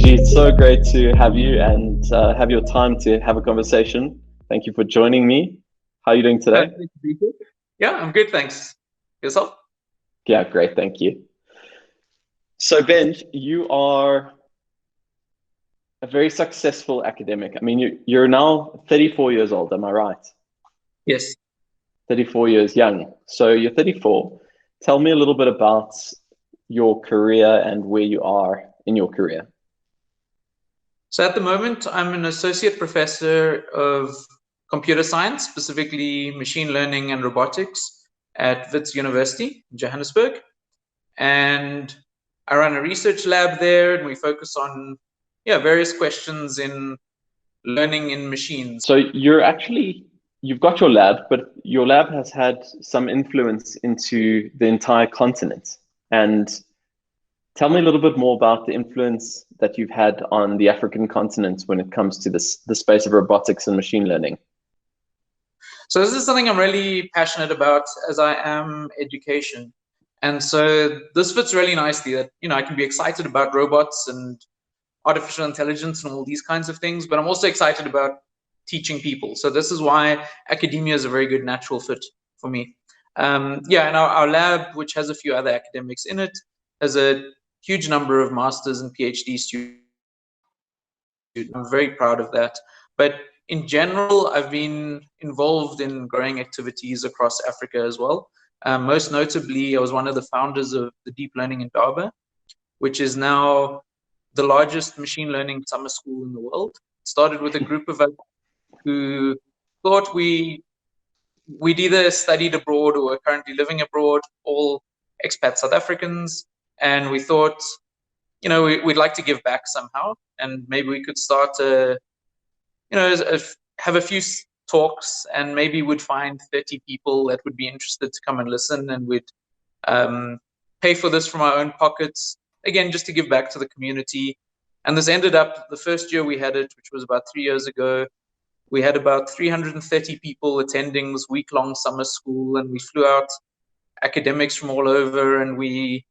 Benji, it's so great to have you and have your time to have a conversation. Thank you for joining me. How are you doing today? Great to be here. Yeah, I'm good, thanks. Yourself? Yeah, great, thank you. So, Benj, you are a very successful academic. I mean, you're now 34 years old, am I right? Yes. 34 years young. So, you're 34. Tell me a little bit about your career and where you are in your career. So at the moment, I'm an associate professor of computer science, specifically machine learning and robotics at Wits University in Johannesburg. And I run a research lab there, and we focus on various questions in learning in machines. So you've got your lab, but your lab has had some influence into the entire continent. And tell me a little bit more about the influence that you've had on the African continent when it comes to the space of robotics and machine learning. So this is something I'm really passionate about, as I am education. And so this fits really nicely that, I can be excited about robots and artificial intelligence and all these kinds of things, but I'm also excited about teaching people. So this is why academia is a very good natural fit for me. And our lab, which has a few other academics in it, has a huge number of masters and PhD students. I'm very proud of that. But in general, I've been involved in growing activities across Africa as well. Most notably, I was one of the founders of the Deep Learning Indaba, which is now the largest machine learning summer school in the world. It started with a group of us who thought we'd either studied abroad or were currently living abroad, all expat South Africans, and we thought, we'd like to give back somehow, and maybe we could start have a few talks, and maybe we'd find 30 people that would be interested to come and listen, and we'd pay for this from our own pockets, again, just to give back to the community. And this ended up, the first year we had it, which was about 3 years ago, we had about 330 people attending this week-long summer school, and we flew out academics from all over, and we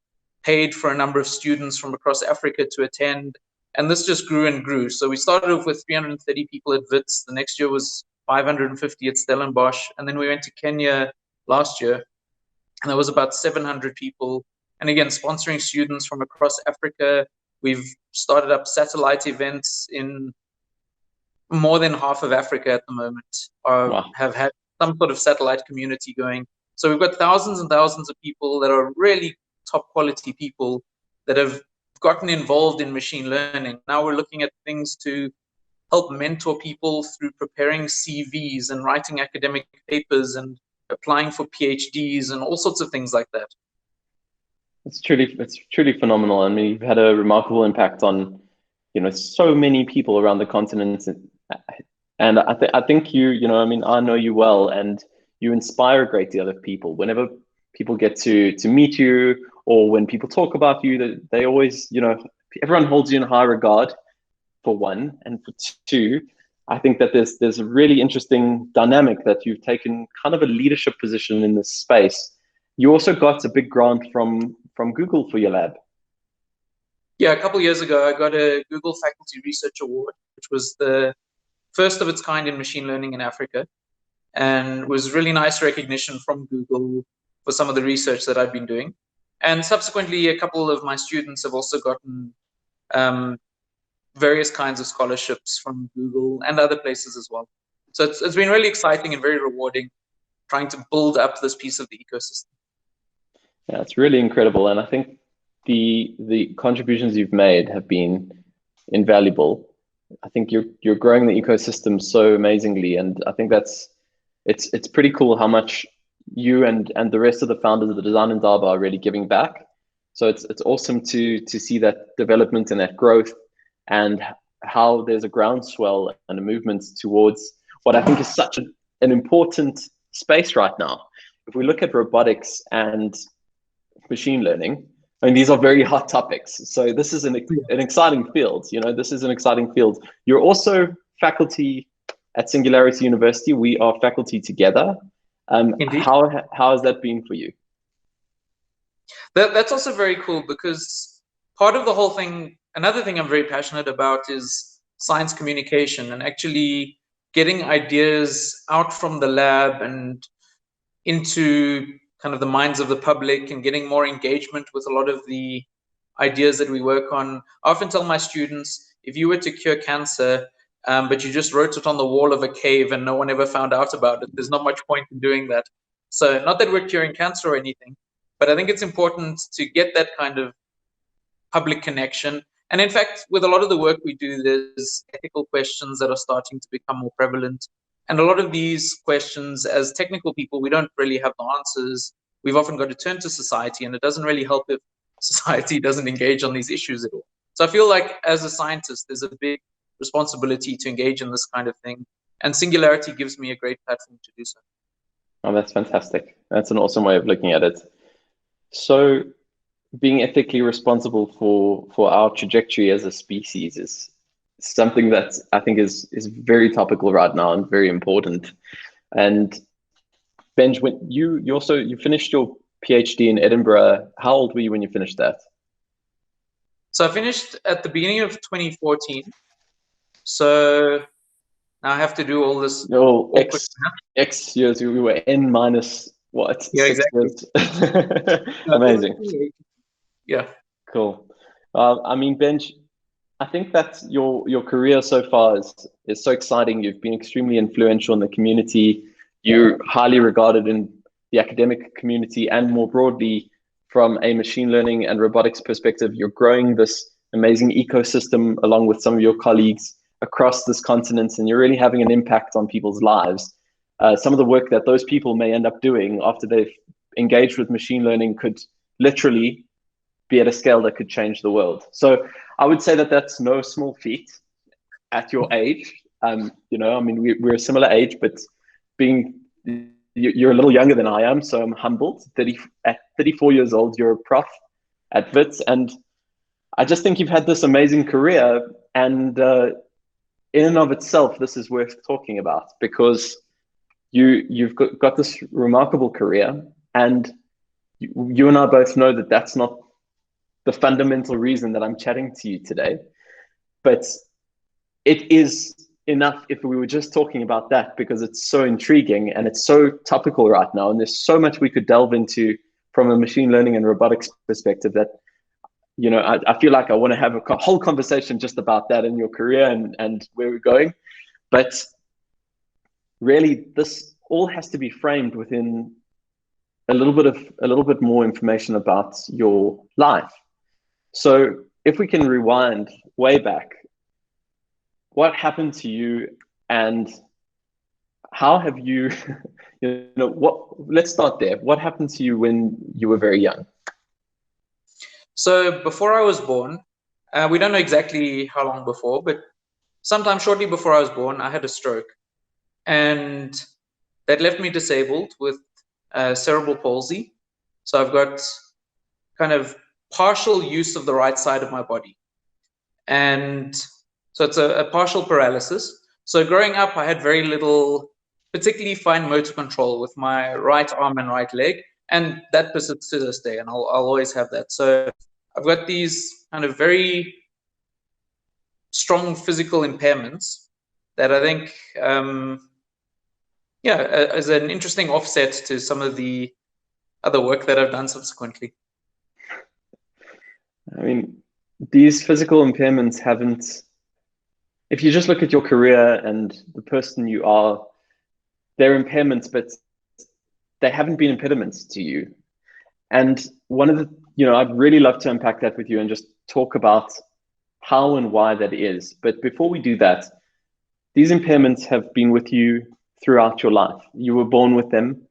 paid for a number of students from across Africa to attend. And this just grew and grew. So we started off with 330 people at Wits. The next year was 550 at Stellenbosch. And then we went to Kenya last year, and there was about 700 people. And again, sponsoring students from across Africa. We've started up satellite events in more than half of Africa at the moment, Wow. have had some sort of satellite community going. So we've got thousands and thousands of people that are really top quality people that have gotten involved in machine learning. Now we're looking at things to help mentor people through preparing CVs and writing academic papers and applying for PhDs and all sorts of things like that. It's truly phenomenal. I mean, you've had a remarkable impact on, so many people around the continent. And I think I mean, I know you well, and you inspire a great deal of people. Whenever people get to meet you, or when people talk about you, they always, everyone holds you in high regard, for one, and for two, I think that there's a really interesting dynamic that you've taken kind of a leadership position in this space. You also got a big grant from Google for your lab. Yeah, a couple of years ago, I got a Google Faculty Research Award, which was the first of its kind in machine learning in Africa, and was really nice recognition from Google for some of the research that I've been doing. And subsequently, a couple of my students have also gotten various kinds of scholarships from Google and other places as well. So it's been really exciting and very rewarding trying to build up this piece of the ecosystem. Yeah, it's really incredible. And I think the contributions you've made have been invaluable. I think you're growing the ecosystem so amazingly, and I think it's pretty cool how much you and the rest of the founders of the Design Indaba are really giving back. So it's awesome to see that development and that growth, and how there's a groundswell and a movement towards what I think is such an important space right now. If we look at robotics and machine learning, I mean, these are very hot topics. So this is an exciting field. This is an exciting field. You're also faculty at Singularity University. We are faculty together. How has that been for you? That's also very cool, because part of the whole thing another thing I'm very passionate about is science communication and actually getting ideas out from the lab and into kind of the minds of the public and getting more engagement with a lot of the ideas that we work on. I often tell my students, if you were to cure cancer, but you just wrote it on the wall of a cave and no one ever found out about it, there's not much point in doing that. So not that we're curing cancer or anything, but I think it's important to get that kind of public connection. And in fact, with a lot of the work we do, there's ethical questions that are starting to become more prevalent. And a lot of these questions, as technical people, we don't really have the answers. We've often got to turn to society, and it doesn't really help if society doesn't engage on these issues at all. So I feel like as a scientist, there's a big responsibility to engage in this kind of thing. And Singularity gives me a great platform to do so. Oh, that's fantastic. That's an awesome way of looking at it. So being ethically responsible for our trajectory as a species is something that I think is very topical right now and very important. And Benj, when you finished your PhD in Edinburgh, how old were you when you finished that? So I finished at the beginning of 2014. So now I have to do all this. Oh, X years. We were N minus what? Yeah, 6 exactly. years. Amazing. Yeah. Cool. I mean, Benj, I think that your career so far is so exciting. You've been extremely influential in the community. You're highly regarded in the academic community and more broadly from a machine learning and robotics perspective. You're growing this amazing ecosystem along with some of your colleagues across this continent, and you're really having an impact on people's lives. Some of the work that those people may end up doing after they've engaged with machine learning could literally be at a scale that could change the world. So I would say that that's no small feat at your age. You know, I mean, we're a similar age, but you're a little younger than I am, so I'm humbled. At 34 years old, you're a prof at WITS, and I just think you've had this amazing career, and in and of itself, this is worth talking about because you've got this remarkable career, and you and I both know that that's not the fundamental reason that I'm chatting to you today, but it is enough if we were just talking about that because it's so intriguing and it's so topical right now, and there's so much we could delve into from a machine learning and robotics perspective that, you know, I feel like I want to have a whole conversation just about that in your career and where we're going. But really, this all has to be framed within a little bit more information about your life. So if we can rewind way back, what happened to you and how have you, you know, let's start there. What happened to you when you were very young? So before I was born, we don't know exactly how long before, but sometime shortly before I was born, I had a stroke, and that left me disabled with cerebral palsy. So I've got kind of partial use of the right side of my body. And so it's a partial paralysis. So growing up, I had very little, particularly fine motor control with my right arm and right leg. And that persists to this day, and I'll always have that. So I've got these kind of very strong physical impairments that I think, is an interesting offset to some of the other work that I've done subsequently. I mean, these physical impairments haven't, if you just look at your career and the person you are, they're impairments, but they haven't been impediments to you. And one of the, you know, I'd really love to unpack that with you and just talk about how and why that is. But before we do that, these impairments have been with you throughout your life. You were born with them.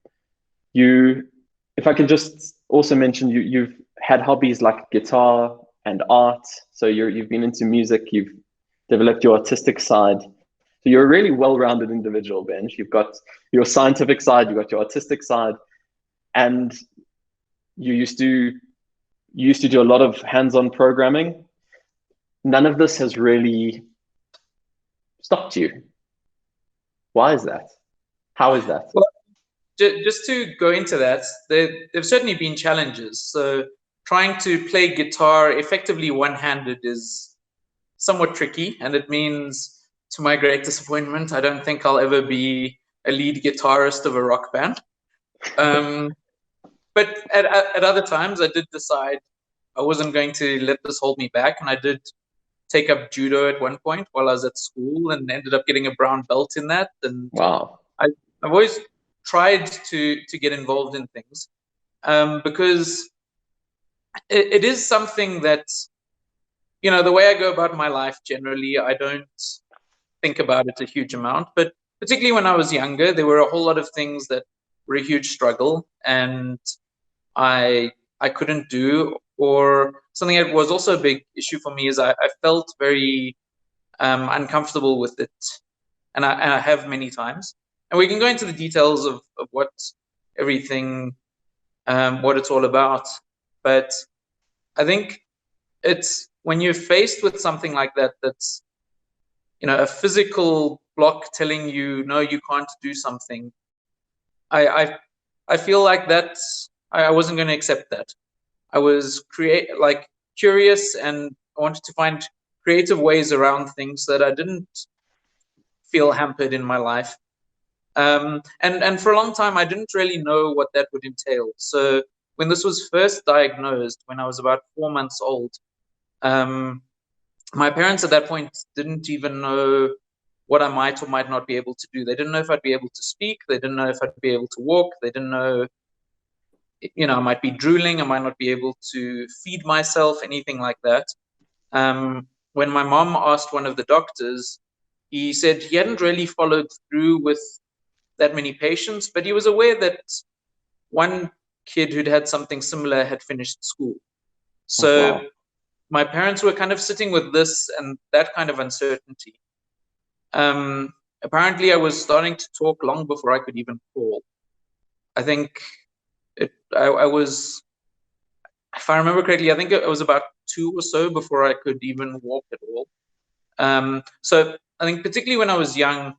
If I can just also mention, you've had hobbies like guitar and art. So you've been into music, you've developed your artistic side. So you're a really well-rounded individual, Benj. You've got your scientific side, you've got your artistic side, and you used to do a lot of hands-on programming. None of this has really stopped you. Why is that? How is that? Well, just to go into that, there've certainly been challenges. So trying to play guitar effectively one-handed is somewhat tricky, and it means, to my great disappointment, I don't think I'll ever be a lead guitarist of a rock band. But at other times, I did decide I wasn't going to let this hold me back, and I did take up judo at one point while I was at school, and ended up getting a brown belt in that. And Wow. I've always tried to get involved in things, because it is something that, you know, the way I go about my life generally, I don't think about it a huge amount, but particularly when I was younger, there were a whole lot of things that were a huge struggle, and I couldn't do. Or something that was also a big issue for me is I felt very uncomfortable with it, and I have many times. And we can go into the details of what everything, what it's all about. But I think it's when you're faced with something like that, that's, you know, a physical block telling you, no, you can't do something. I feel like that I wasn't going to accept that. I was curious, and I wanted to find creative ways around things that I didn't feel hampered in my life. And for a long time, I didn't really know what that would entail. So when this was first diagnosed, when I was about 4 months old, my parents at that point didn't even know what I might or might not be able to do. They didn't know if I'd be able to speak. They didn't know if I'd be able to walk. They didn't know, you know, I might be drooling. I might not be able to feed myself, anything like that. When my mom asked one of the doctors, he said he hadn't really followed through with that many patients, but he was aware that one kid who'd had something similar had finished school. So my parents were kind of sitting with this and that kind of uncertainty. Apparently, I was starting to talk long before I could even crawl. I think I was, if I remember correctly, I think it was about 2 or so before I could even walk at all. So I think particularly when I was young,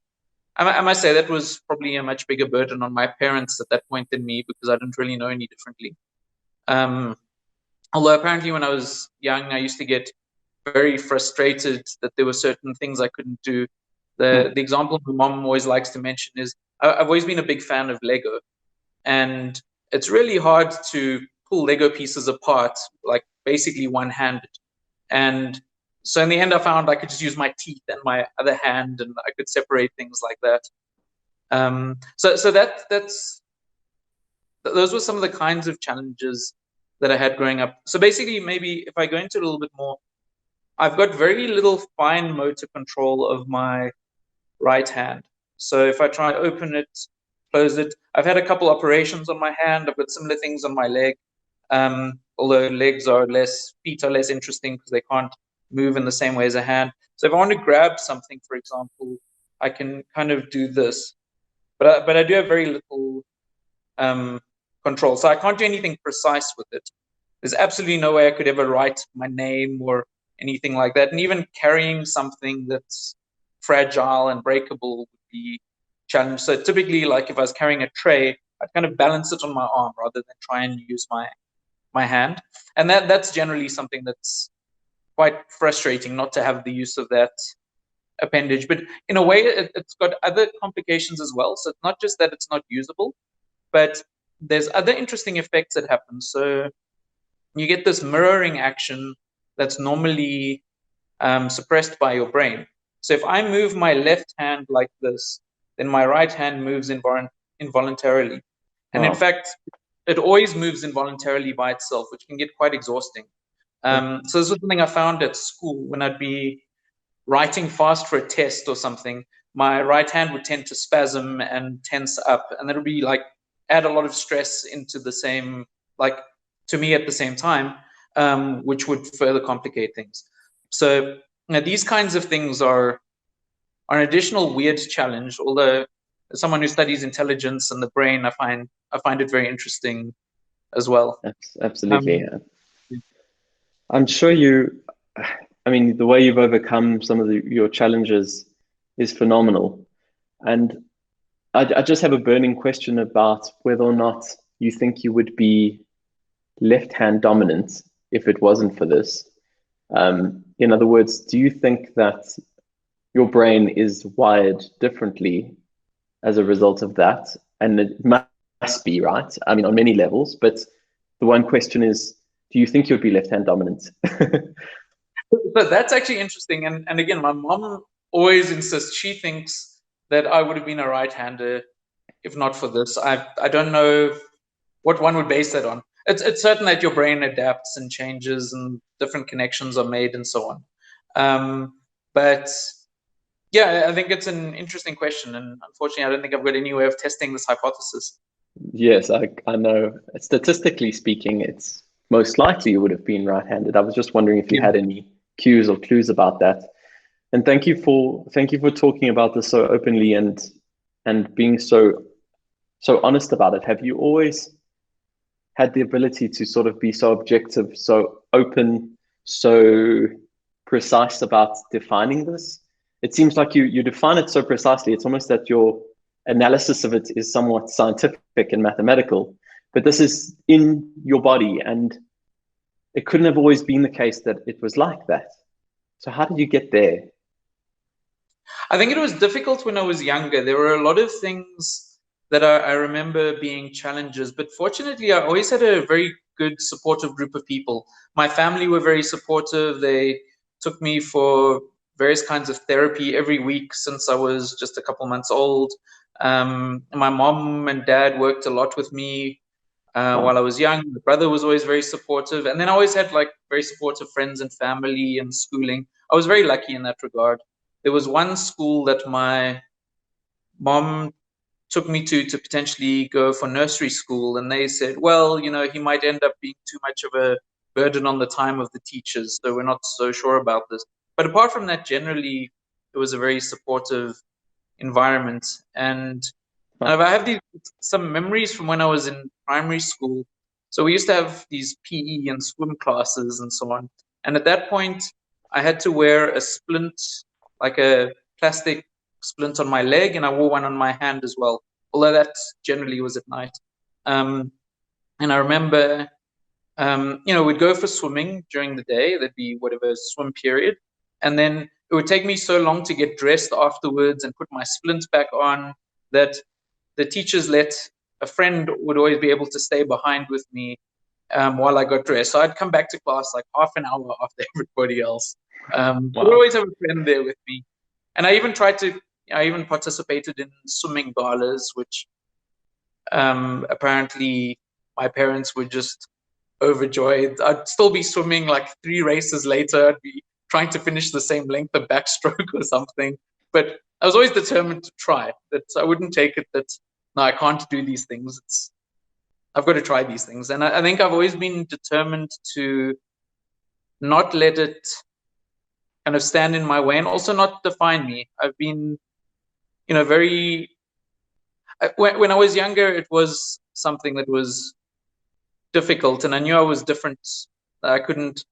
I must say that was probably a much bigger burden on my parents at that point than me, because I didn't really know any differently. Although apparently when I was young, I used to get very frustrated that there were certain things I couldn't do. The example my mom always likes to mention is I've always been a big fan of Lego, and it's really hard to pull Lego pieces apart, like basically one-handed. And so in the end, I found I could just use my teeth and my other hand, and I could separate things like that. So those were some of the kinds of challenges that I had growing up. So basically, maybe if I go into it a little bit more, I've got very little fine motor control of my right hand. So if I try to open it, close it, I've had a couple operations on my hand. I've got similar things on my leg. Although feet are less interesting because they can't move in the same way as a hand. So if I want to grab something, for example, I can kind of do this, but I do have very little control. So I can't do anything precise with it. There's absolutely no way I could ever write my name or anything like that. And even carrying something that's fragile and breakable would be challenging. So typically, like if I was carrying a tray, I'd kind of balance it on my arm rather than try and use my hand. And that's generally something that's quite frustrating, not to have the use of that appendage. But in a way, it's got other complications as well. So it's not just that it's not usable, but there's other interesting effects that happen. So you get this mirroring action that's normally suppressed by your brain. So if I move my left hand like this, then my right hand moves involuntarily. And in fact, it always moves involuntarily by itself, which can get quite exhausting. So this was something I found at school when I'd be writing fast for a test or something. My right hand would tend to spasm and tense up, and that would be like add a lot of stress into the same, like to me at the same time, which would further complicate things. So these kinds of things are an additional weird challenge. Although as someone who studies intelligence and the brain, I find it very interesting as well. Absolutely. I'm sure I mean, the way you've overcome some of your challenges is phenomenal. And I just have a burning question about whether or not you think you would be left-hand dominant if it wasn't for this. In other words, do you think that your brain is wired differently as a result of that? And it must be, right? I mean, on many levels, but the one question is, do you think you'd be left-hand dominant? But that's actually interesting. And again, my mom always insists, she thinks that I would have been a right-hander if not for this. I don't know what one would base that on. It's certain that your brain adapts and changes and different connections are made and so on. But yeah, I think it's an interesting question. And unfortunately, I don't think I've got any way of testing this hypothesis. Yes, I know. Statistically speaking, it's most likely you would have been right-handed. I was just wondering if you had any cues or clues about that. And thank you for talking about this so openly and being so honest about it. Have you always had the ability to sort of be so objective, so open, so precise about defining this? It seems like you define it so precisely. It's almost that your analysis of it is somewhat scientific and mathematical, but this is in your body, and it couldn't have always been the case that it was like that. So how did you get there? I think it was difficult when I was younger. There were a lot of things that I remember being challenges, but fortunately, I always had a very good supportive group of people. My family were very supportive. They took me for various kinds of therapy every week since I was just a couple months old. My mom and dad worked a lot with me while I was young. My brother was always very supportive. And then I always had like very supportive friends and family and schooling. I was very lucky in that regard. There was one school that my mom took me to potentially go for nursery school, and they said, well, you know, he might end up being too much of a burden on the time of the teachers, so we're not so sure about this. But apart from that, generally, it was a very supportive environment. And I have some memories from when I was in primary school. So we used to have these PE and swim classes and so on. And at that point, I had to wear a splint, like a plastic splint on my leg, and I wore one on my hand as well, although that generally was at night. And I remember, we'd go for swimming during the day. There'd be whatever swim period. And then it would take me so long to get dressed afterwards and put my splint back on that the teachers let a friend would always be able to stay behind with me while I got dressed. So I'd come back to class like half an hour after everybody else. Wow. I'd always have a friend there with me. And I even participated in swimming galas, which apparently my parents were just overjoyed. I'd still be swimming like 3 races later. I'd be trying to finish the same length of backstroke or something. But I was always determined to try, that I wouldn't take it that, no, I can't do these things. I've got to try these things. And I think I've always been determined to not let it kind of stand in my way and also not define me. I've been, when I was younger, it was something that was difficult, and I knew I was different. I couldn't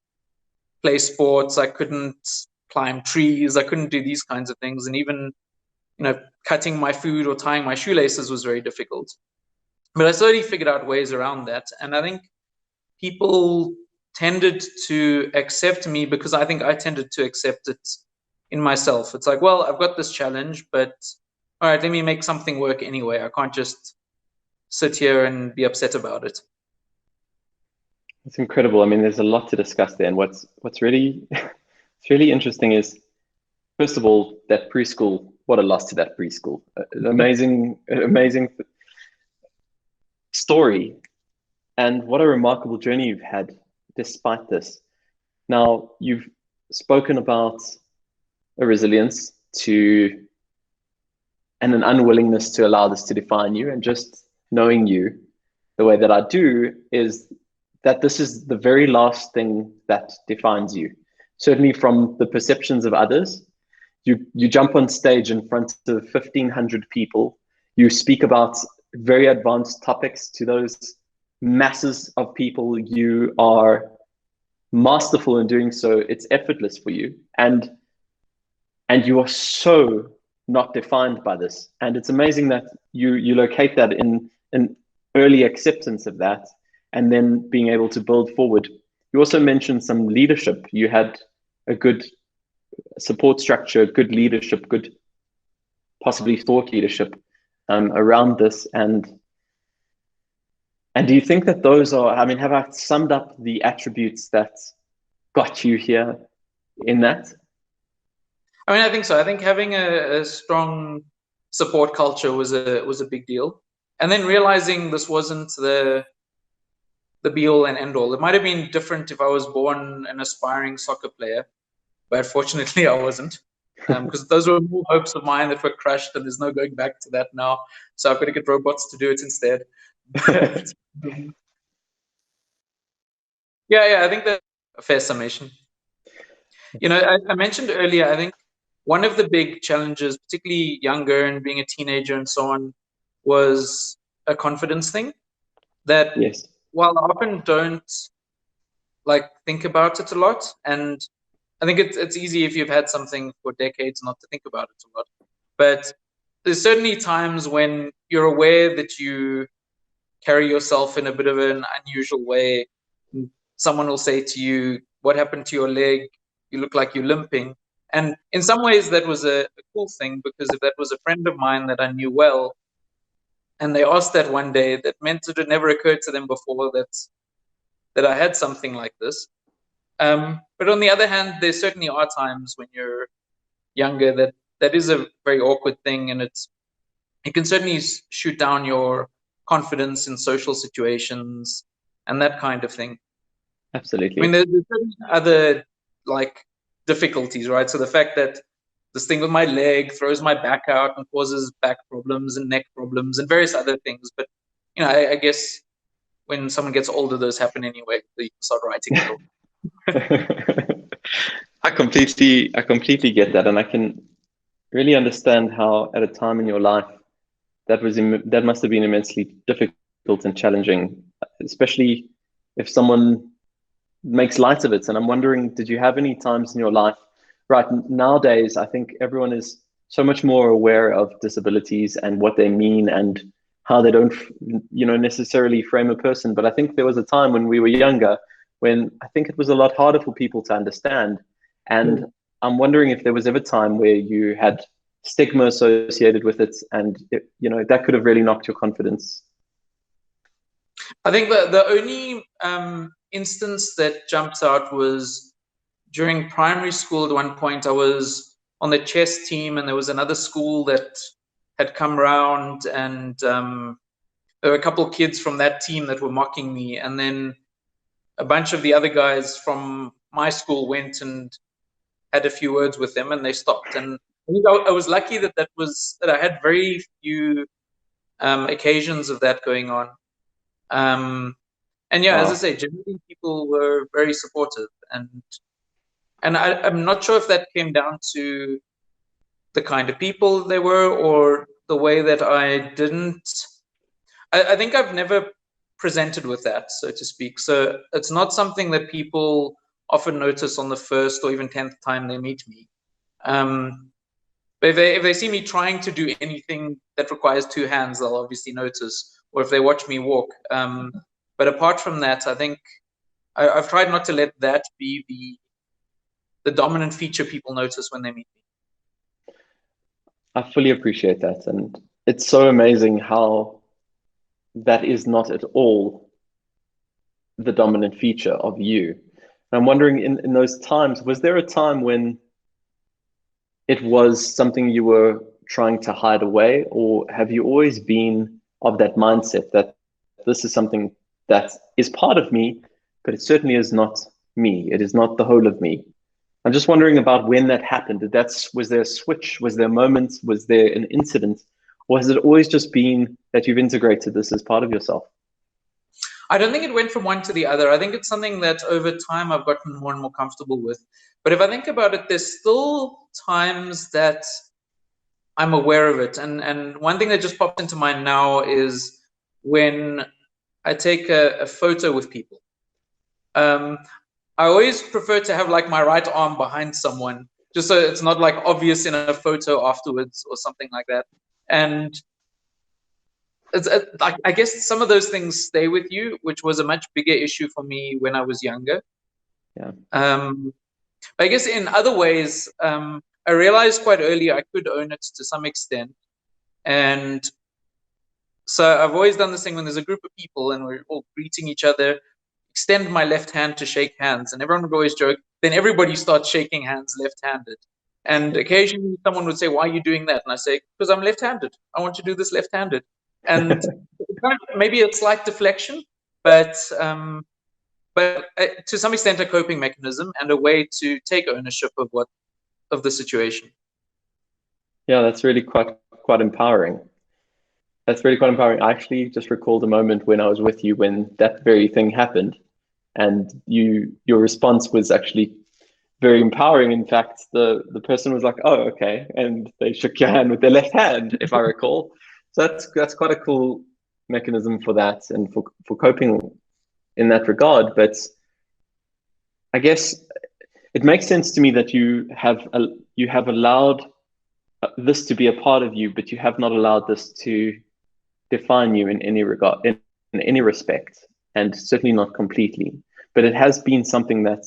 play sports. I couldn't climb trees. I couldn't do these kinds of things. And even, cutting my food or tying my shoelaces was very difficult. But I slowly figured out ways around that. And I think people tended to accept me because I think I tended to accept it in myself. It's like, well, I've got this challenge, but all right, let me make something work anyway. I can't just sit here and be upset about it. It's incredible. I mean, there's a lot to discuss there. And what's really, it's really interesting is, first of all, that preschool, what a loss to that preschool. An amazing story. And what a remarkable journey you've had despite this. Now, you've spoken about a resilience to and an unwillingness to allow this to define you. And just knowing you the way that I do is that this is the very last thing that defines you. Certainly from the perceptions of others. You jump on stage in front of 1,500 people. You speak about very advanced topics to those masses of people. You are masterful in doing so. It's effortless for you. And you are so not defined by this. And it's amazing that you locate that in an early acceptance of that and then being able to build forward. You also mentioned some leadership. You had a good support structure, good leadership, good possibly thought leadership around this. And do you think that those are, I mean, have I summed up the attributes that got you here in that? I mean, I think so. I think having a strong support culture was a big deal, and then realizing this wasn't the be all and end all. It might have been different if I was born an aspiring soccer player, but fortunately I wasn't, because those were more hopes of mine that were crushed, and there's no going back to that now. So I've got to get robots to do it instead. But, yeah, I think that's a fair summation. You know, I mentioned earlier, I think one of the big challenges, particularly younger and being a teenager and so on, was a confidence thing that, yes, while I often don't like think about it a lot, and I think it's easy if you've had something for decades not to think about it a lot, but there's certainly times when you're aware that you carry yourself in a bit of an unusual way. Someone will say to you, "What happened to your leg? You look like you're limping." And in some ways that was a cool thing, because if that was a friend of mine that I knew well, and they asked that one day, that meant it had never occurred to them before that I had something like this. But on the other hand, there certainly are times when you're younger that is a very awkward thing, and it can certainly shoot down your confidence in social situations and that kind of thing. absolutely. I mean, there's certain other like difficulties, right? So the fact that this thing with my leg throws my back out and causes back problems and neck problems and various other things. But you know, I guess when someone gets older, those happen anyway. So you can start writing it off. I completely get that, and I can really understand how, at a time in your life, that must have been immensely difficult and challenging, especially if someone makes light of it. And I'm wondering, did you have any times in your life, right nowadays, I think everyone is so much more aware of disabilities and what they mean and how they don't, necessarily frame a person. But I think there was a time when we were younger when I think it was a lot harder for people to understand. And I'm wondering if there was ever a time where you had stigma associated with it, and that could have really knocked your confidence. I think the only instance that jumps out was during primary school. At one point, I was on the chess team, and there was another school that had come round, and there were a couple of kids from that team that were mocking me, and then a bunch of the other guys from my school went and had a few words with them, and they stopped. And I was lucky that I had very few occasions of that going on. And yeah, wow. As I say, generally people were very supportive, and I'm not sure if that came down to the kind of people they were or the way that I didn't. I think I've never presented with that, so to speak. So it's not something that people often notice on the first or even 10th time they meet me. But if they see me trying to do anything that requires two hands, they'll obviously notice. Or if they watch me walk. But apart from that, I think I've tried not to let that be the dominant feature people notice when they meet me. I fully appreciate that. And it's so amazing how that is not at all the dominant feature of you. And I'm wondering, in those times, was there a time when it was something you were trying to hide away, or have you always been of that mindset that this is something that is part of me, but it certainly is not me. It is not the whole of me. I'm just wondering about when that happened. Was there a switch? Was there a moment? Was there an incident? Or has it always just been that you've integrated this as part of yourself? I don't think it went from one to the other. I think it's something that over time I've gotten more and more comfortable with. But if I think about it, there's still times that I'm aware of it. And one thing that just popped into mind now is when I take a photo with people. I always prefer to have like my right arm behind someone, just so it's not like obvious in a photo afterwards or something like that. And it's I guess some of those things stay with you, which was a much bigger issue for me when I was younger. Yeah. I guess in other ways, I realized quite early I could own it to some extent. And so I've always done this thing when there's a group of people and we're all greeting each other, extend my left hand to shake hands. And everyone would always joke, then everybody starts shaking hands left-handed. And occasionally someone would say, why are you doing that? And I say, because I'm left-handed. I want to do this left-handed. And maybe a slight deflection, but to some extent a coping mechanism and a way to take ownership of the situation. Yeah, that's really quite empowering. That's really quite empowering. I actually just recalled a moment when I was with you when that very thing happened, and your response was actually very empowering. In fact, the person was like, "Oh, okay," and they shook your hand with their left hand, if I recall. So that's quite a cool mechanism for that and for coping in that regard. But I guess it makes sense to me that you have allowed this to be a part of you, but you have not allowed this to define you in any regard, in any respect, and certainly not completely. But it has been something that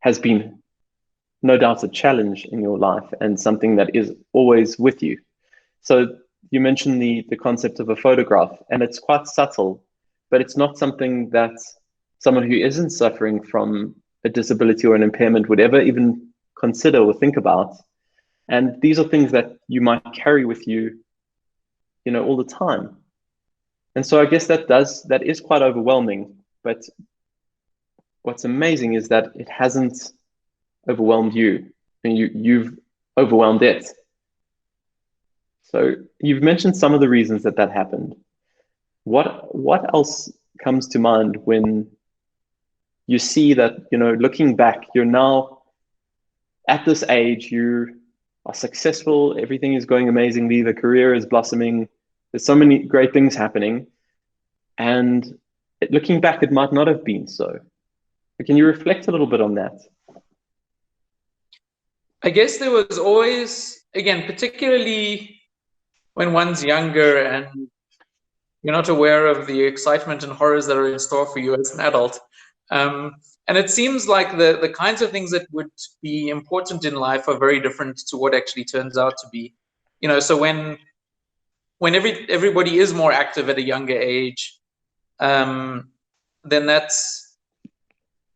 has been no doubt a challenge in your life and something that is always with you. So you mentioned the concept of a photograph, and it's quite subtle, but it's not something that someone who isn't suffering from a disability or an impairment would ever even consider or think about. And these are things that you might carry with you, all the time. And so I guess that is quite overwhelming. But what's amazing is that it hasn't overwhelmed you, and you've overwhelmed it. So you've mentioned some of the reasons that happened. What else comes to mind when you see that, looking back, you're now at this age, you are successful, everything is going amazingly, the career is blossoming, there's so many great things happening, and looking back, it might not have been so. Can you reflect a little bit on that? I guess there was always, again, particularly when one's younger and you're not aware of the excitement and horrors that are in store for you as an adult. And it seems like the kinds of things that would be important in life are very different to what actually turns out to be. So when everybody is more active at a younger age, then that's,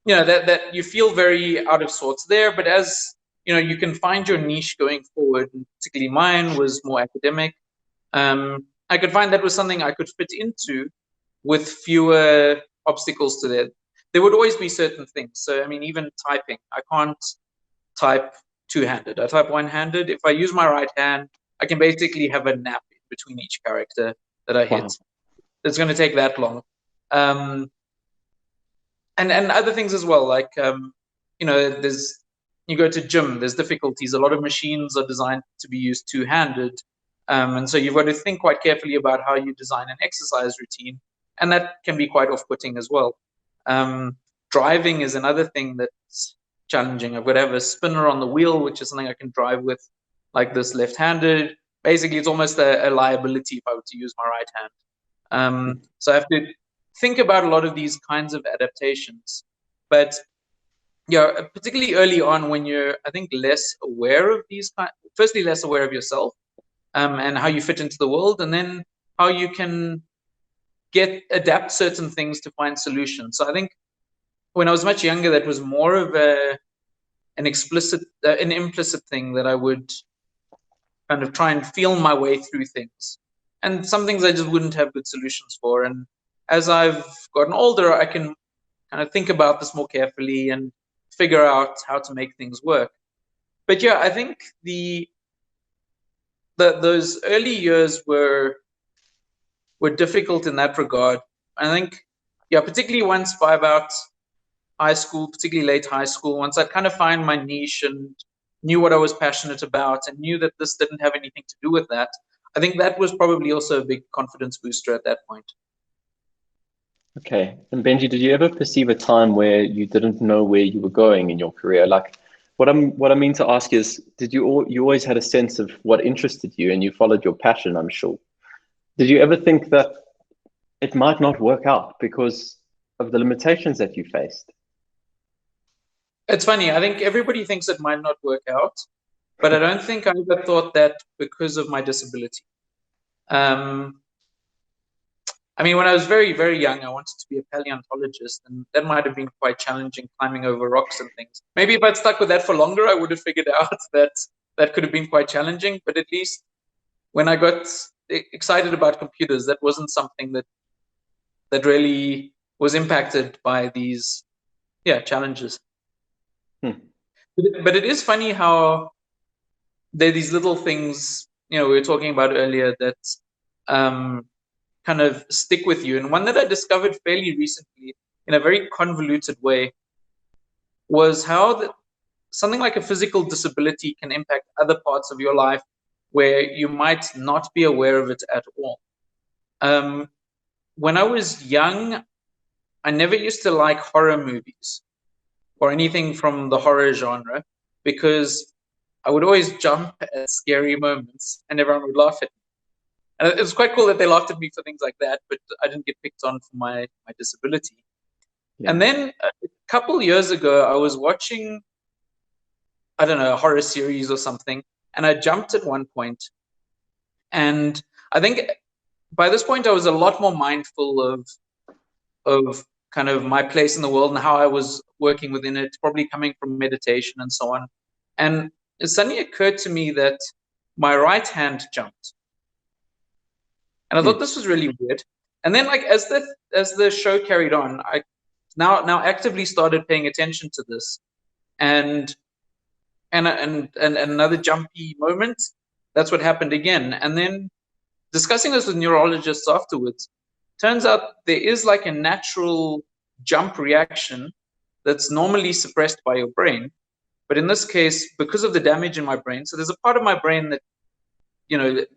that you feel very out of sorts there. But as you can find your niche going forward, and particularly mine was more academic. I could find that was something I could fit into with fewer obstacles to that. There would always be certain things. So, I mean, even typing, I can't type two-handed. I type one-handed. If I use my right hand, I can basically have a nap in between each character that I hit. Wow. It's going to take that long. And other things as well, like, you go to gym, there's difficulties. A lot of machines are designed to be used two-handed. And so you've got to think quite carefully about how you design an exercise routine. And that can be quite off-putting as well. Driving is another thing that's challenging. I've got to have a spinner on the wheel, which is something I can drive with like this left-handed. Basically, it's almost a liability if I were to use my right hand. So I have to think about a lot of these kinds of adaptations. But particularly early on when you're, I think, less aware of these firstly, less aware of yourself and how you fit into the world, and then how you can adapt certain things to find solutions. So I think when I was much younger, that was more of an implicit thing that I would kind of try and feel my way through things. And some things I just wouldn't have good solutions for. And as I've gotten older, I can kind of think about this more carefully and figure out how to make things work. But yeah, I think those early years were difficult in that regard. I think, particularly once by about high school, particularly late high school, once I'd kind of find my niche and knew what I was passionate about and knew that this didn't have anything to do with that, I think that was probably also a big confidence booster at that point. Okay. And Benji, did you ever perceive a time where you didn't know where you were going in your career? Like, what I mean to ask is, did you always had a sense of what interested you and you followed your passion, I'm sure. Did you ever think that it might not work out because of the limitations that you faced? It's funny. I think everybody thinks it might not work out, but I don't think I ever thought that because of my disability. I mean, when I was very, very young, I wanted to be a paleontologist, and that might have been quite challenging, climbing over rocks and things. Maybe if I'd stuck with that for longer, I would have figured out that that could have been quite challenging. But at least when I got excited about computers, that wasn't something that really was impacted by these, challenges. But it is funny how there are these little things, we were talking about earlier that kind of stick with you. And one that I discovered fairly recently in a very convoluted way was how something like a physical disability can impact other parts of your life where you might not be aware of it at all. When I was young, I never used to like horror movies or anything from the horror genre because I would always jump at scary moments and everyone would laugh at me. And it was quite cool that they laughed at me for things like that, but I didn't get picked on for my disability. Yeah. And then a couple years ago, I was watching, I don't know, a horror series or something, and I jumped at one point. And I think by this point, I was a lot more mindful of kind of my place in the world and how I was working within it, probably coming from meditation and so on. And it suddenly occurred to me that my right hand jumped. And I thought this was really weird. And then, like, as the show carried on, I now actively started paying attention to this, and another jumpy moment. That's what happened again. And then discussing this with neurologists afterwards, turns out there is like a natural jump reaction that's normally suppressed by your brain, but in this case, because of the damage in my brain, so there's a part of my brain that,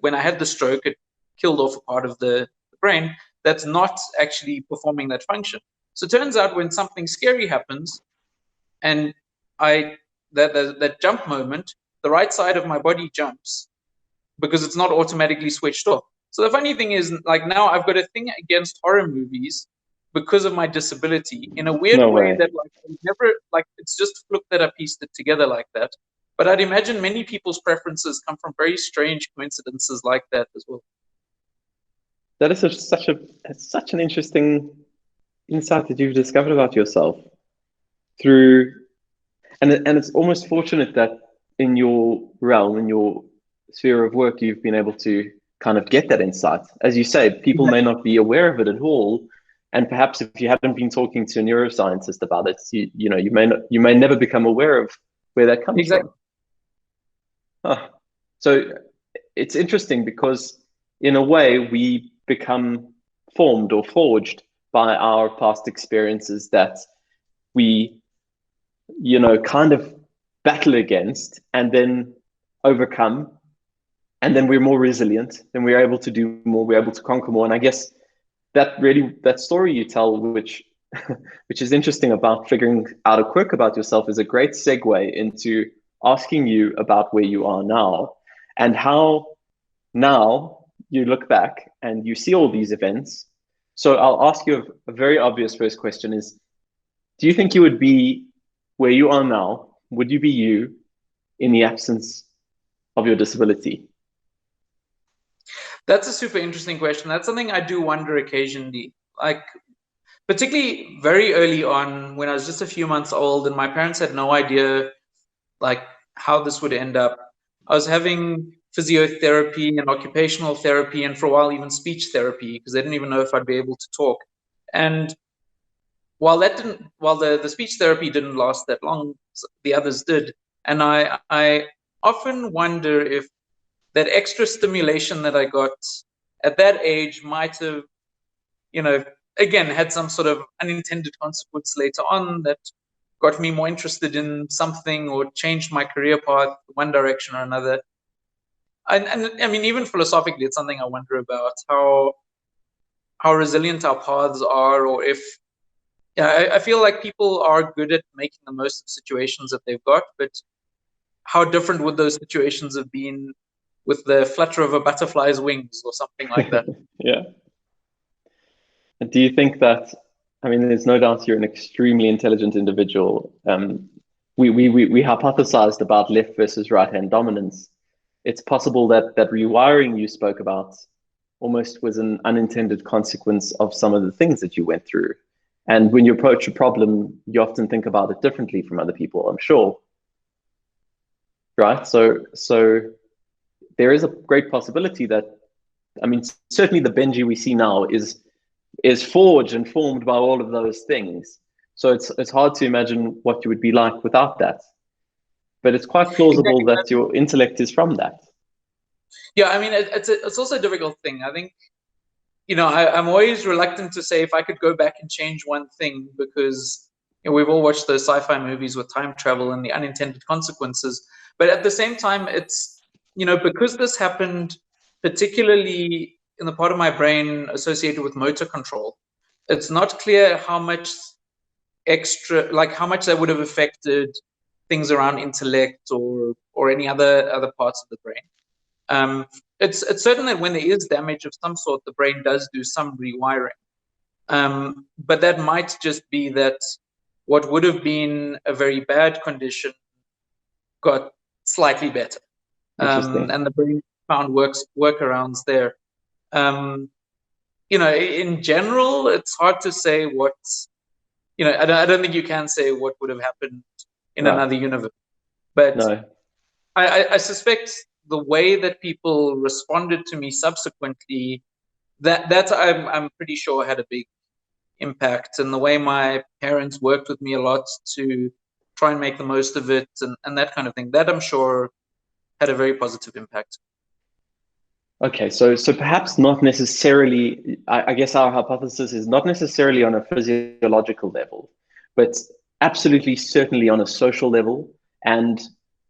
when I had the stroke, it killed off a part of the brain that's not actually performing that function. So it turns out when something scary happens and that jump moment, the right side of my body jumps because it's not automatically switched off. So the funny thing is, like, now I've got a thing against horror movies because of my disability in a weird way that, like, never, like, it's just fluke that I pieced it together like that. But I'd imagine many people's preferences come from very strange coincidences like that as well. That is such an interesting insight that you've discovered about yourself through, and it's almost fortunate that in your realm, in your sphere of work, you've been able to kind of get that insight. As you say, people may not be aware of it at all, and perhaps if you hadn't been talking to a neuroscientist about it, you may never become aware of where that comes from. Huh. So it's interesting because in a way we become formed or forged by our past experiences that we, kind of battle against and then overcome. And then we're more resilient, then we're able to do more, we're able to conquer more. And I guess that story you tell, which is interesting about figuring out a quirk about yourself, is a great segue into asking you about where you are now and how now you look back and you see all these events. So I'll ask you a very obvious first question is, do you think you would be where you are now? Would you be you in the absence of your disability? That's a super interesting question. That's something I do wonder occasionally. Like, particularly very early on when I was just a few months old and my parents had no idea, like, how this would end up. I was having physiotherapy and occupational therapy and for a while even speech therapy because they didn't even know if I'd be able to talk. And while the speech therapy didn't last that long, the others did. And I often wonder if that extra stimulation that I got at that age might have, again, had some sort of unintended consequence later on that got me more interested in something or changed my career path one direction or another. And I mean, even philosophically, it's something I wonder about, how resilient our paths are, or if, I feel like people are good at making the most of situations that they've got, but how different would those situations have been with the flutter of a butterfly's wings or something like that? Yeah. Do you think that, I mean, there's no doubt you're an extremely intelligent individual. we hypothesized about left versus right hand dominance. It's possible that that rewiring you spoke about almost was an unintended consequence of some of the things that you went through. And when you approach a problem, you often think about it differently from other people, I'm sure. Right? So there is a great possibility that, I mean, certainly the Benji we see now is forged and formed by all of those things. So it's hard to imagine what you would be like without that. But it's quite plausible Exactly. that your intellect is from that. Yeah, I mean, it's also a difficult thing. I think, you know, I'm always reluctant to say if I could go back and change one thing, because you know, we've all watched those sci-fi movies with time travel and the unintended consequences. But at the same time, it's, you know, because this happened particularly in the part of my brain associated with motor control, it's not clear how much extra, like how much that would have affected things around intellect or any other parts of the brain. It's certain that when there is damage of some sort, the brain does do some rewiring. But that might just be that what would have been a very bad condition got slightly better. And the brain found workarounds there. You know, in general, it's hard to say what's, you know, I don't think you can say what would have happened in another universe. But no. I suspect the way that people responded to me subsequently, that I'm pretty sure had a big impact, and the way my parents worked with me a lot to try and make the most of it, and that kind of thing, that I'm sure had a very positive impact. Okay, so perhaps not necessarily, I guess our hypothesis is not necessarily on a physiological level, but absolutely certainly on a social level. And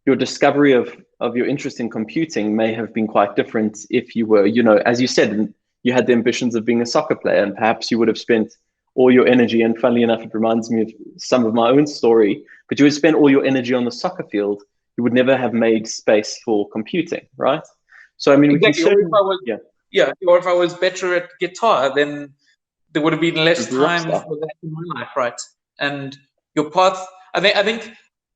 your discovery of your interest in computing may have been quite different if you were, you know, as you said, you had the ambitions of being a soccer player, and perhaps you would have spent all your energy, and funnily enough, it reminds me of some of my own story, but you would spend all your energy on the soccer field. You would never have made space for computing, right? So I mean, Exactly. we can certainly, Or if I was better at guitar, then there would have been less you'd be a rock time star. for that in my life, right? And your path, I think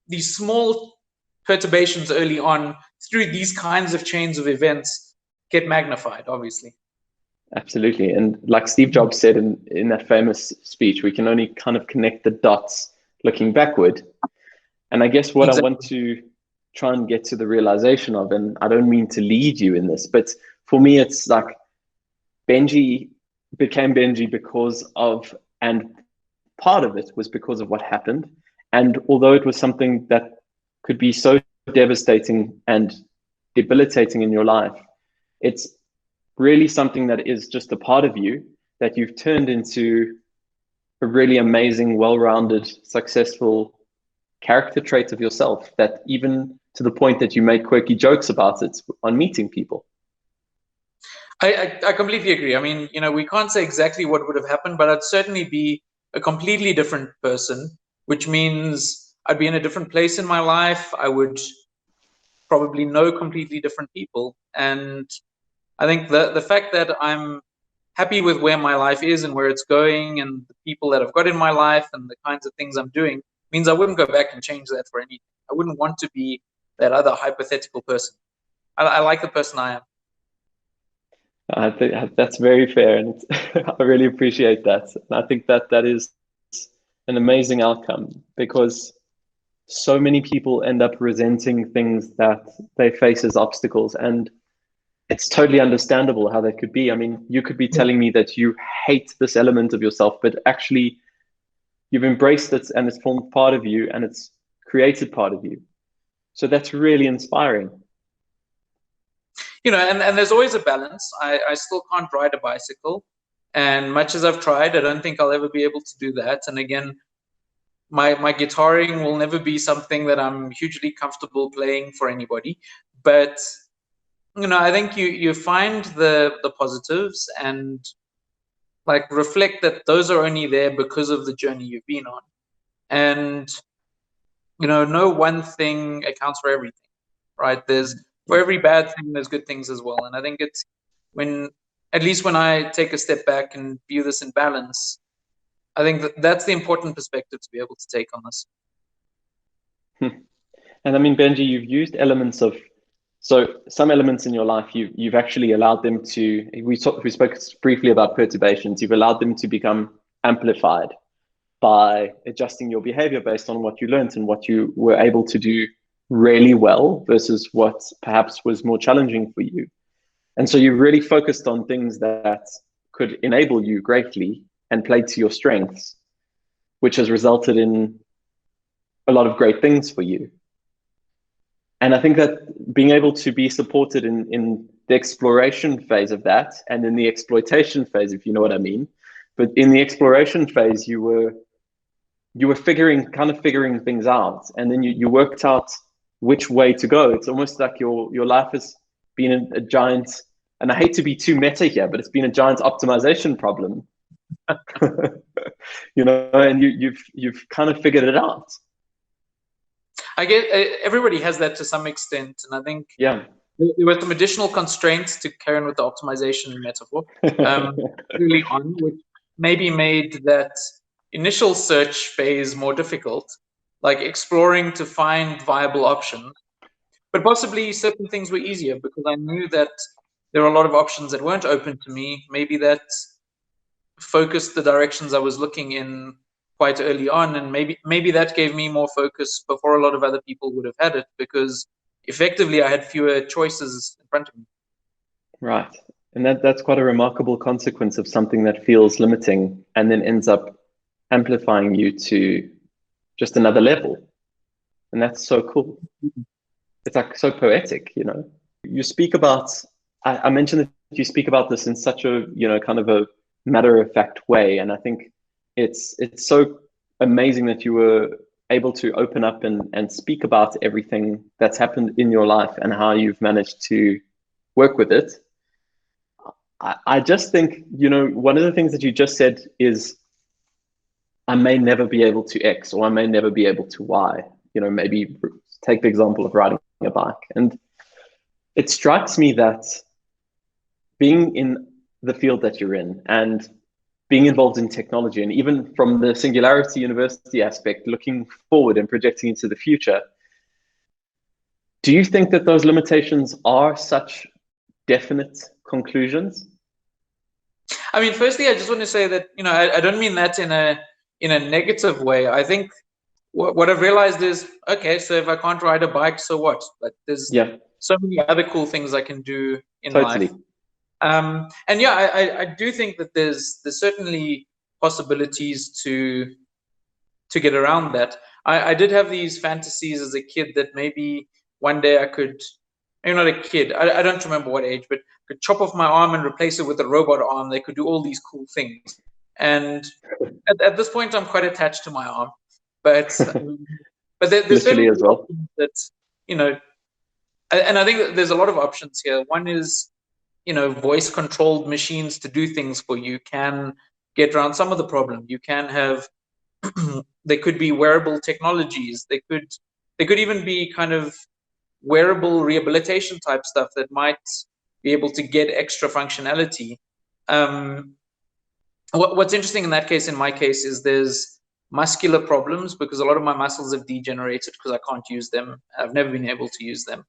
these small perturbations early on through these kinds of chains of events get magnified, obviously. Absolutely. And like Steve Jobs said in that famous speech, we can only kind of connect the dots looking backward. And I guess what I want to try and get to the realization of, and I don't mean to lead you in this, but for me, it's like Benji became Benji because of, and part of it was because of what happened. And although it was something that could be so devastating and debilitating in your life, it's really something that is just a part of you that you've turned into a really amazing, well-rounded, successful character trait of yourself, that even to the point that you make quirky jokes about it on meeting people. I completely agree. I mean, you know, we can't say exactly what would have happened, but I'd certainly be a completely different person, which means I'd be in a different place in my life. I would probably know completely different people. And I think the fact that I'm happy with where my life is and where it's going and the people that I've got in my life and the kinds of things I'm doing means I wouldn't go back and change that for anything. I wouldn't want to be that other hypothetical person. I like the person I am. I think that's very fair, and I really appreciate that. And I think that that is an amazing outcome, because so many people end up resenting things that they face as obstacles, and it's totally understandable how that could be. I mean, you could be telling me that you hate this element of yourself, but actually you've embraced it and it's formed part of you and it's created part of you. So that's really inspiring. You know, and there's always a balance. I still can't ride a bicycle. And much as I've tried, I don't think I'll ever be able to do that. And again, my guitaring will never be something that I'm hugely comfortable playing for anybody. But, you know, I think you find the positives and like reflect that those are only there because of the journey you've been on. And, you know, no one thing accounts for everything, right? For every bad thing, there's good things as well. And I think it's at least when I take a step back and view this in balance, I think that's the important perspective to be able to take on this. And I mean, Benji, you've used elements of, so some elements in your life, you've actually allowed them to, we spoke briefly about perturbations, you've allowed them to become amplified by adjusting your behavior based on what you learned and what you were able to do really well versus what perhaps was more challenging for you. And so you really focused on things that could enable you greatly and played to your strengths, which has resulted in a lot of great things for you. And I think that being able to be supported in the exploration phase of that and in the exploitation phase, if you know what I mean, but in the exploration phase, you were figuring things out, and then you worked out which way to go. It's almost like your life has been a giant, and I hate to be too meta here, but it's been a giant optimization problem. And you've kind of figured it out. I get everybody has that to some extent, and I think there were some additional constraints to carry on with the optimization metaphor early on, which maybe made that initial search phase more difficult, like exploring to find viable options. But possibly certain things were easier because I knew that there were a lot of options that weren't open to me. Maybe that focused the directions I was looking in quite early on, and maybe that gave me more focus before a lot of other people would have had it, because effectively I had fewer choices in front of me. Right. And that's quite a remarkable consequence of something that feels limiting and then ends up amplifying you to just another level. And that's so cool. It's like so poetic, You speak about, I mentioned that you speak about this in such a, kind of a matter-of-fact way. And I think it's so amazing that you were able to open up and speak about everything that's happened in your life and how you've managed to work with it. I just think, one of the things that you just said is, I may never be able to X, or I may never be able to Y. Maybe take the example of riding a bike. And it strikes me that being in the field that you're in and being involved in technology, and even from the Singularity University aspect, looking forward and projecting into the future, do you think that those limitations are such definite conclusions? I mean, firstly, I just want to say that, I don't mean that in a negative way. I think what I've realized is, okay, so if I can't ride a bike, so what? Like, there's so many other cool things I can do in life. And I do think that there's certainly possibilities to get around that. I did have these fantasies as a kid that maybe one day I could, maybe not a kid, I don't remember what age, but could chop off my arm and replace it with a robot arm. They could do all these cool things. And at this point, I'm quite attached to my arm. But there's certainly as well. That, and I think that there's a lot of options here. One is, voice controlled machines to do things for you can get around some of the problem. You can have, they could be wearable technologies. They could even be kind of wearable rehabilitation type stuff that might be able to get extra functionality. What's interesting in that case, in my case, is there's muscular problems because a lot of my muscles have degenerated because I can't use them. I've never been able to use them.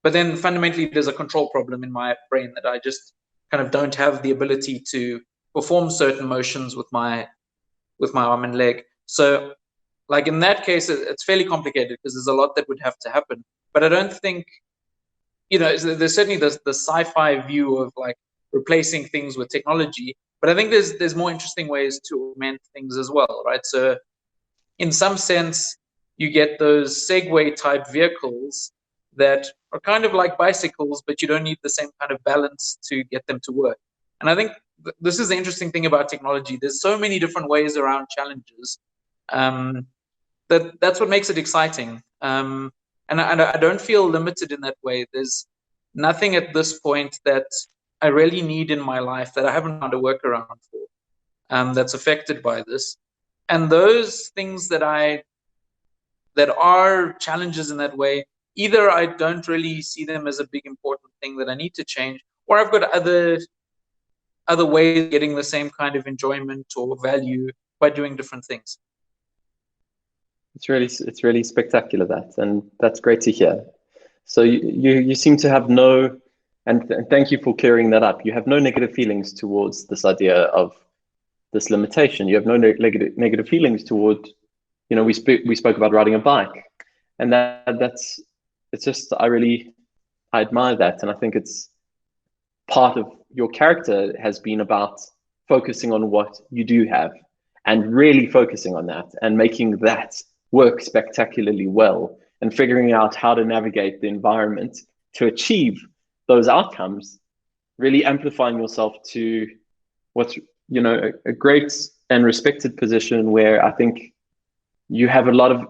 But then fundamentally, there's a control problem in my brain that I just kind of don't have the ability to perform certain motions with my arm and leg. So like in that case, it's fairly complicated because there's a lot that would have to happen. But I don't think, there's certainly the sci-fi view of like replacing things with technology. But I think there's more interesting ways to augment things as well, right? So in some sense, you get those Segway type vehicles that are kind of like bicycles, but you don't need the same kind of balance to get them to work. And I think this is the interesting thing about technology. There's so many different ways around challenges. That's what makes it exciting. And I don't feel limited in that way. There's nothing at this point that I really need in my life that I haven't found a workaround for, that's affected by this. And those things that are challenges in that way, either I don't really see them as a big important thing that I need to change, or I've got other ways of getting the same kind of enjoyment or value by doing different things. It's really spectacular, that, and that's great to hear. So you seem to have no, and thank you for clearing that up. You have no negative feelings towards this idea of this limitation. You have no negative feelings toward, we spoke about riding a bike, and it's just, I admire that, and I think it's part of your character has been about focusing on what you do have and really focusing on that and making that work spectacularly well and figuring out how to navigate the environment to achieve those outcomes, really amplifying yourself to what's, a great and respected position where I think you have a lot of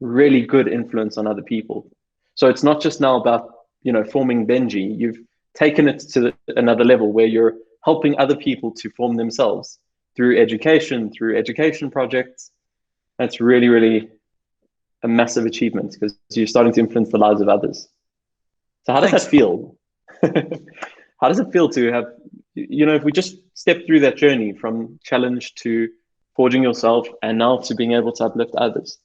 really good influence on other people. So it's not just now about, forming Benji. You've taken it to another level where you're helping other people to form themselves through education projects. That's really, really a massive achievement because you're starting to influence the lives of others. So how does that feel? How does it feel to have, if we just step through that journey from challenge to forging yourself and now to being able to uplift others?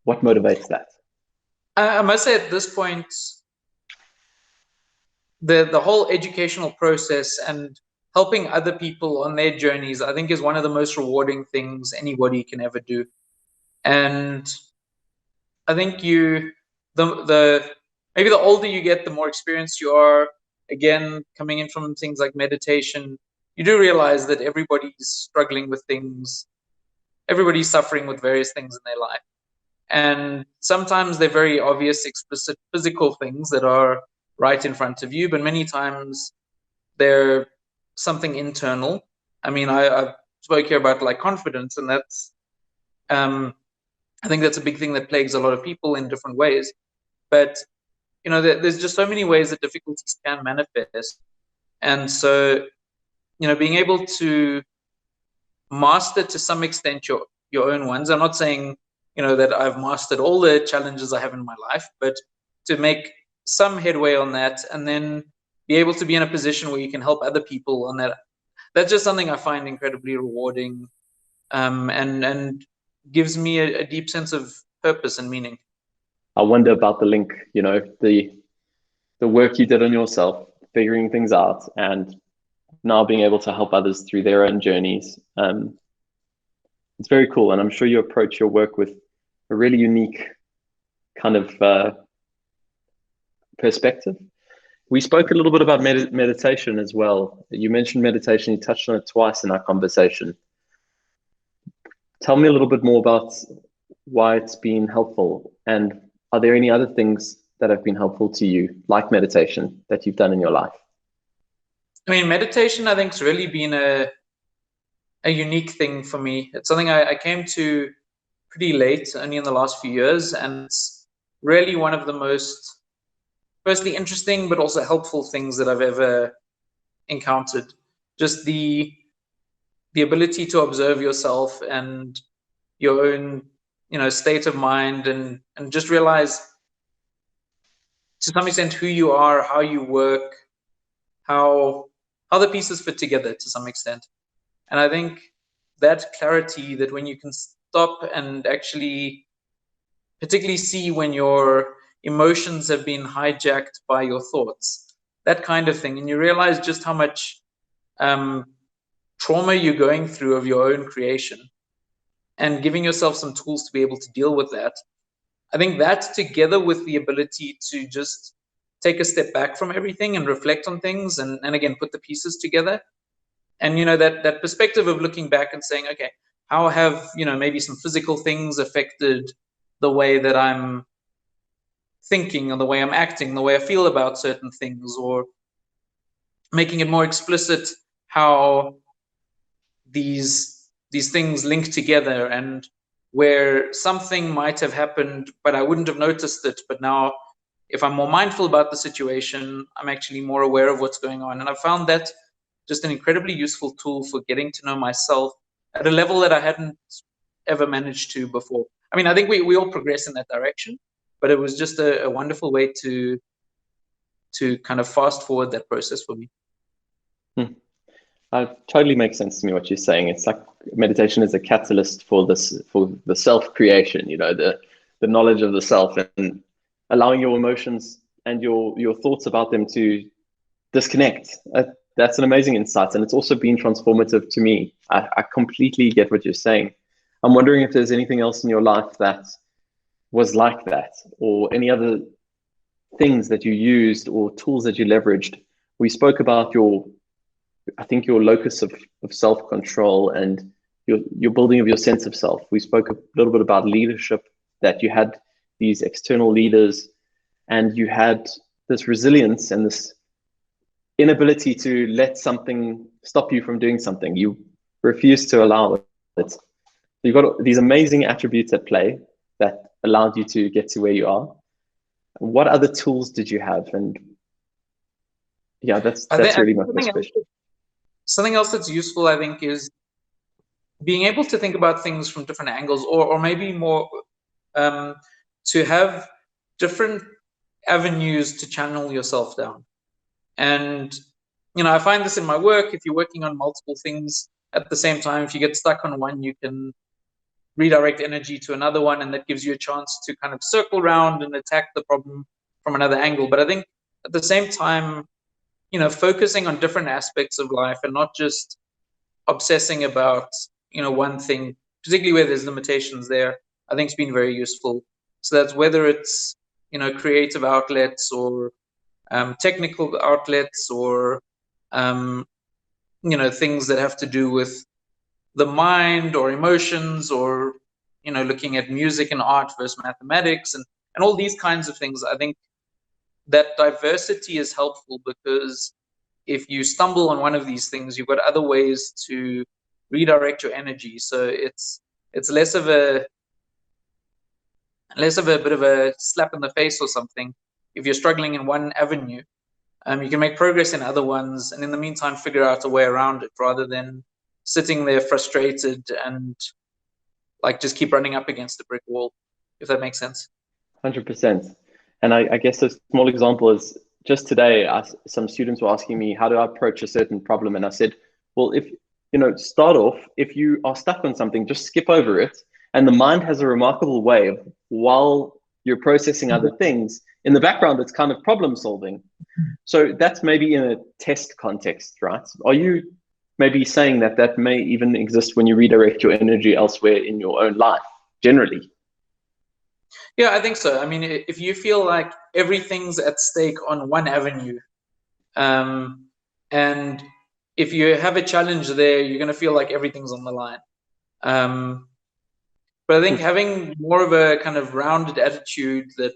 What motivates that? I must say at this point, the whole educational process and helping other people on their journeys, I think, is one of the most rewarding things anybody can ever do. And I think maybe the older you get, the more experienced you are. Again, coming in from things like meditation, you do realize that everybody's struggling with things. Everybody's suffering with various things in their life. And sometimes they're very obvious, explicit physical things that are right in front of you, but many times they're something internal. I mean, I spoke here about like confidence, and that's, I think that's a big thing that plagues a lot of people in different ways. But, there's just so many ways that difficulties can manifest. And so, being able to master to some extent your own ones. I'm not saying, that I've mastered all the challenges I have in my life, but to make some headway on that and then be able to be in a position where you can help other people on that. That's just something I find incredibly rewarding, and gives me a deep sense of purpose and meaning. I wonder about the link, the work you did on yourself, figuring things out, and now being able to help others through their own journeys. It's very cool, and I'm sure you approach your work with a really unique kind of perspective. We spoke a little bit about meditation as well. You mentioned meditation, you touched on it twice in our conversation. Tell me a little bit more about why it's been helpful, and are there any other things that have been helpful to you, like meditation, that you've done in your life? I mean, meditation, I think, has really been a unique thing for me. It's something I came to pretty late, only in the last few years, and it's really one of the most, firstly, interesting, but also helpful things that I've ever encountered. Just the ability to observe yourself and your own, state of mind, and just realize to some extent who you are, how you work, how the pieces fit together to some extent. And I think that clarity, that when you can stop and actually particularly see when your emotions have been hijacked by your thoughts, that kind of thing, and you realize just how much trauma you're going through of your own creation, and giving yourself some tools to be able to deal with that. I think that, together with the ability to just take a step back from everything and reflect on things, and again, put the pieces together. And, that perspective of looking back and saying, okay, how have, maybe some physical things affected the way that I'm thinking, or the way I'm acting, the way I feel about certain things, or making it more explicit how these things link together, and where something might have happened, but I wouldn't have noticed it. But now, if I'm more mindful about the situation, I'm actually more aware of what's going on. And I found that just an incredibly useful tool for getting to know myself at a level that I hadn't ever managed to before. I mean, I think we all progress in that direction, but it was just a wonderful way to kind of fast forward that process for me. It totally makes sense to me what you're saying. It's like meditation is a catalyst for the self-creation, the knowledge of the self, and allowing your emotions and your thoughts about them to disconnect. That's an amazing insight, and it's also been transformative to me. I completely get what you're saying. I'm wondering if there's anything else in your life that was like that, or any other things that you used or tools that you leveraged. We spoke about I think your locus of self-control and your building of your sense of self. We spoke a little bit about leadership, that you had these external leaders and you had this resilience and this inability to let something stop you from doing something. You refuse to allow it. You've got these amazing attributes at play that allowed you to get to where you are. What other tools did you have? And yeah, that's really my first question. Something else that's useful, I think, is being able to think about things from different angles, or maybe more to have different avenues to channel yourself down. And I find this in my work. If you're working on multiple things at the same time, if you get stuck on one, you can redirect energy to another one, and that gives you a chance to kind of circle around and attack the problem from another angle. But I think at the same time, focusing on different aspects of life and not just obsessing about one thing, particularly where there's limitations there, I think it's been very useful. So that's whether it's creative outlets or technical outlets, or things that have to do with the mind or emotions, or looking at music and art versus mathematics, and all these kinds of things. I think that diversity is helpful, because if you stumble on one of these things, you've got other ways to redirect your energy. So it's less of a bit of a slap in the face or something. If you're struggling in one avenue, you can make progress in other ones, and in the meantime figure out a way around it, rather than sitting there frustrated and just keep running up against a brick wall, if that makes sense. 100%. And I guess a small example is, just today, some students were asking me, how do I approach a certain problem? And I said, well, if start off, if you are stuck on something, just skip over it. And the mind has a remarkable way of, while you're processing other things, in the background, it's kind of problem solving. So that's maybe in a test context, right? Are you maybe saying that may even exist when you redirect your energy elsewhere in your own life, generally? Yeah, I think so. I mean, if you feel like everything's at stake on one avenue, and if you have a challenge there, you're going to feel like everything's on the line. But I think having more of a kind of rounded attitude that,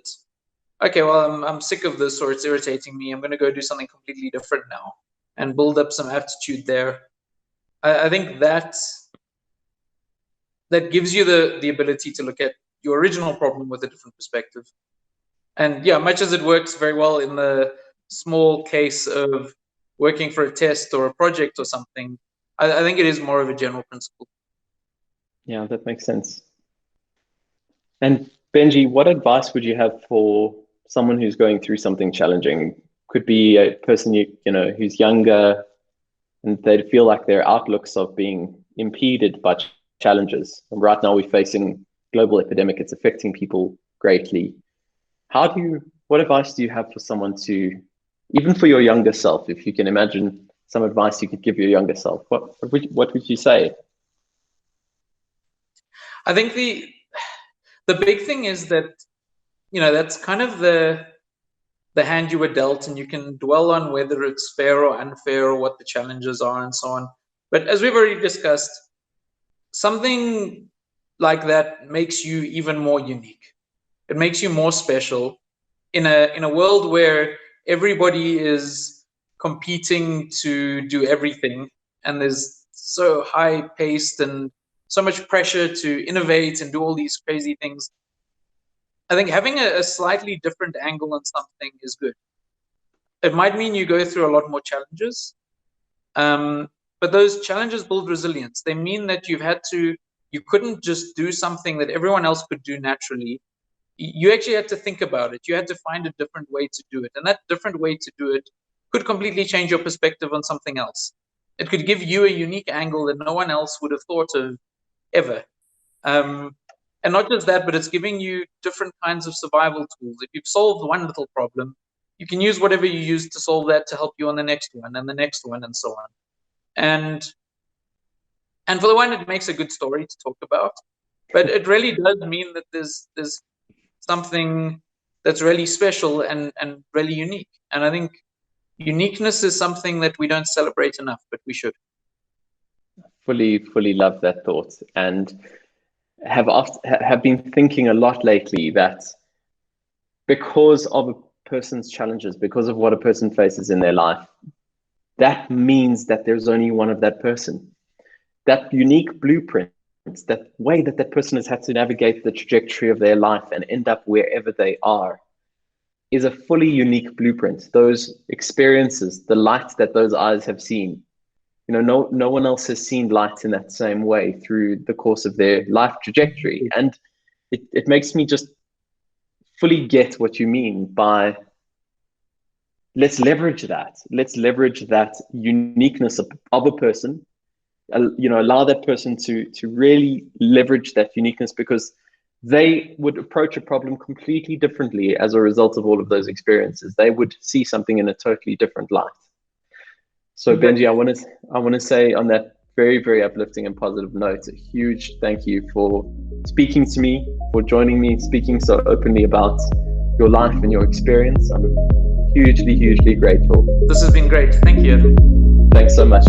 okay, well, I'm sick of this, or it's irritating me, I'm going to go do something completely different now, and build up some aptitude there. I think that gives you the ability to look at your original problem with a different perspective. And yeah, much as it works very well in the small case of working for a test or a project or something, I think it is more of a general principle. Yeah, that makes sense. And Benji, what advice would you have for someone who's going through something challenging? Could be a person who's younger, and they'd feel like their outlooks are being impeded by challenges. And right now we're facing global epidemic. It's affecting people greatly. What advice do you have for someone to, even for your younger self, if you can imagine some advice you could give your younger self, what would you say? I think the big thing is that, that's kind of the hand you were dealt, and you can dwell on whether it's fair or unfair, or what the challenges are, and so on. But as we've already discussed, something like that makes you even more unique. It makes you more special in a world where everybody is competing to do everything, and there's so high paced and so much pressure to innovate and do all these crazy things. I think having a slightly different angle on something is good. It might mean you go through a lot more challenges, but those challenges build resilience. They mean that you couldn't just do something that everyone else could do naturally. You actually had to think about it. You had to find a different way to do it. And that different way to do it could completely change your perspective on something else. It could give you a unique angle that no one else would have thought of ever. And not just that, but it's giving you different kinds of survival tools. If you've solved one little problem, you can use whatever you use to solve that to help you on the next one and the next one and so on. And for the one, it makes a good story to talk about. But it really does mean that there's something that's really special and really unique. And I think uniqueness is something that we don't celebrate enough, but we should. Fully love that thought, and have been thinking a lot lately that because of a person's challenges, because of what a person faces in their life, that means that there's only one of that person. That unique blueprint, that way that that person has had to navigate the trajectory of their life and end up wherever they are, is a fully unique blueprint. Those experiences, the light that those eyes have seen, no one else has seen light in that same way through the course of their life trajectory. And it makes me just fully get what you mean by let's leverage that. Let's leverage that uniqueness of a person, allow that person to really leverage that uniqueness, because they would approach a problem completely differently as a result of all of those experiences. They would see something in a totally different light. So Benji, I want to say on that very, very uplifting and positive note, a huge thank you for speaking to me, for joining me, speaking so openly about your life and your experience. I'm hugely grateful. This has been great. Thank you. Thanks so much.